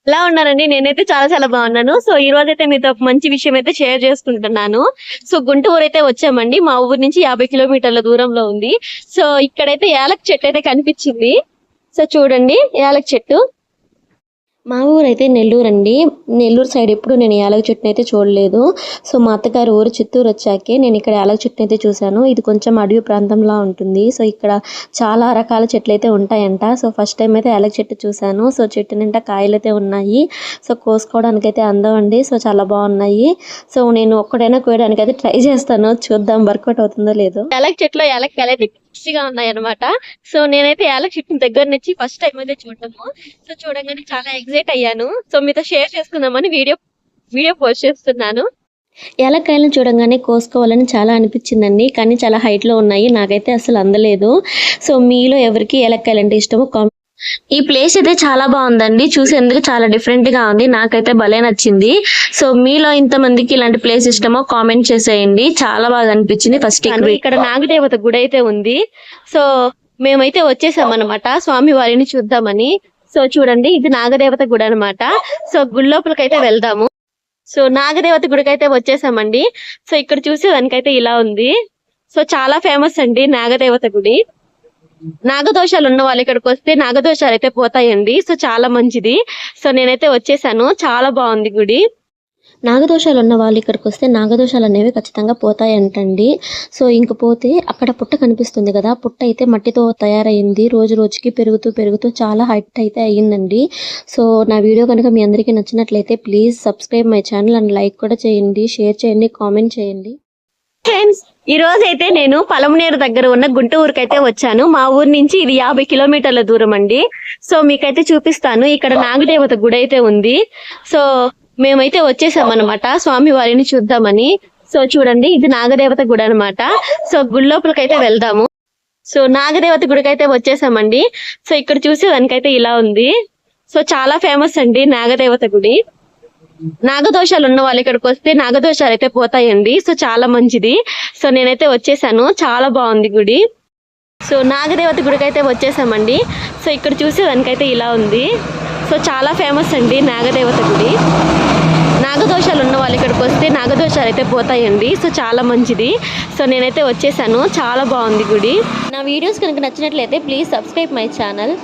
ఎలా ఉన్నారండి? నేనైతే చాలా చాలా బాగున్నాను. సో ఈ రోజైతే మీతో ఒక మంచి విషయం అయితే షేర్ చేసుకుంటున్నాను. సో గుంటూరు అయితే వచ్చామండి. మా ఊరు నుంచి 50 కిలోమీటర్ల దూరంలో ఉంది. సో ఇక్కడైతే యాలక చెట్టు అయితే కనిపించింది. సో చూడండి యాలక చెట్టు. మా ఊరైతే నెల్లూరు అండి. నెల్లూరు సైడ్ ఎప్పుడు నేను యాలక చెట్టుని అయితే చూడలేదు. సో మా అత్తగారు ఊరు చిత్తూరు వచ్చాకే నేను ఇక్కడ యాలక చెట్టుని అయితే చూశాను. ఇది కొంచెం అడవి ప్రాంతంలా ఉంటుంది. సో ఇక్కడ చాలా రకాల చెట్లు అయితే ఉంటాయంట. సో ఫస్ట్ టైం అయితే యాలక చెట్టు చూశాను. సో చెట్టు నిండా కాయలు అయితే ఉన్నాయి. సో కోసుకోవడానికి అయితే అందం అండి. సో చాలా బాగున్నాయి. సో నేను ఒక్కడైనా కోయడానికి అయితే ట్రై చేస్తాను. చూద్దాం వర్కౌట్ అవుతుందో లేదో. యాలక చెట్టులో యాలక్కాయలు గా ఉన్నాయి అనమాట. సో నేనైతే యాలక చెట్టు దగ్గర నుంచి ఫస్ట్ టైం అయితే చూడటము. సో చూడగానే చాలా ఎగ్జైట్ అయ్యాను. సో మీతో షేర్ చేసుకుందామని వీడియో పోస్ట్ చేస్తున్నాను. యాలక్కాయలను చూడంగానే కోసుకోవాలని చాలా అనిపించిందండి. కానీ చాలా హైట్ లో ఉన్నాయి. నాకైతే అసలు అందలేదు. సో మీలో ఎవరికి యాలక్కాయలు అంటే ఇష్టమో ఈ ప్లేస్ అయితే చాలా బాగుందండి. చూసేందుకు చాలా డిఫరెంట్ గా ఉంది. నాకైతే భలే నచ్చింది. సో మీలో ఇంతమందికి ఇలాంటి ప్లేస్ ఇష్టమో కామెంట్ చేసేయండి. చాలా బాగా అనిపించింది. ఫస్ట్ ఇక్కడ నాగదేవత గుడి అయితే ఉంది. సో మేమైతే వచ్చేసాం అనమాట స్వామి వారిని చూద్దామని. సో చూడండి ఇది నాగదేవత గుడి అనమాట. సో గుడి లోపలికైతే వెళ్దాము. సో నాగదేవత గుడికి అయితే వచ్చేసామండి. సో ఇక్కడ చూసేదానికైతే ఇలా ఉంది. సో చాలా ఫేమస్ అండి నాగదేవత గుడి. నాగదోషాలు ఉన్న వాళ్ళు ఇక్కడికి వస్తే నాగదోషాలు అయితే పోతాయండి. సో చాలా మంచిది. సో నేనైతే వచ్చేసాను. చాలా బాగుంది గుడి. నాగదోషాలు ఉన్న వాళ్ళు ఇక్కడికి వస్తే నాగదోషాలు అనేవి ఖచ్చితంగా పోతాయంటండి. సో ఇంకపోతే అక్కడ పుట్ట కనిపిస్తుంది కదా, పుట్ట అయితే మట్టితో తయారైంది. రోజు రోజుకి పెరుగుతూ చాలా హైట్ అయితే అయ్యిందండి. సో నా వీడియో కనుక మీ అందరికీ నచ్చినట్లయితే please subscribe my channel and like కూడా చేయండి, షేర్ చేయండి, కామెంట్ చేయండి. ఫ్రెండ్స్ ఈ రోజు అయితే నేను పలమనేరు దగ్గర ఉన్న గుంటూరుకి అయితే వచ్చాను. మా ఊరు నుంచి ఇది 50 కిలోమీటర్ల దూరం అండి. సో మీకైతే చూపిస్తాను. ఇక్కడ నాగదేవత గుడి అయితే ఉంది. సో మేమైతే వచ్చేసామన్నమాట స్వామి వారిని చూద్దామని. సో చూడండి ఇది నాగదేవత గుడి అనమాట. సో గుడి లోపలికైతే వెళ్దాము. సో నాగదేవత గుడికి అయితే వచ్చేసామండి. సో ఇక్కడ చూసేదానికైతే ఇలా ఉంది. సో చాలా ఫేమస్ అండి నాగదేవత గుడి. నాగదోషాలు ఉన్న వాళ్ళు ఇక్కడికి వస్తే నాగదోషాలు అయితే పోతాయండి. సో చాలా మంచిది. సో నేనైతే వచ్చేసాను. చాలా బాగుంది గుడి. సో నాగదేవత గుడికి అయితే వచ్చేసామండి. సో ఇక్కడ చూసేదానికైతే ఇలా ఉంది. సో చాలా ఫేమస్ అండి నాగదేవత గుడి. నాగదోషాలు ఉన్న వాళ్ళు ఇక్కడికి వస్తే నాగదోషాలు అయితే పోతాయండి. సో చాలా మంచిది. సో నేనైతే వచ్చేసాను. చాలా బాగుంది గుడి. నా వీడియోస్ కనుక నచ్చినట్లయితే ప్లీజ్ సబ్స్క్రైబ్ మై ఛానల్.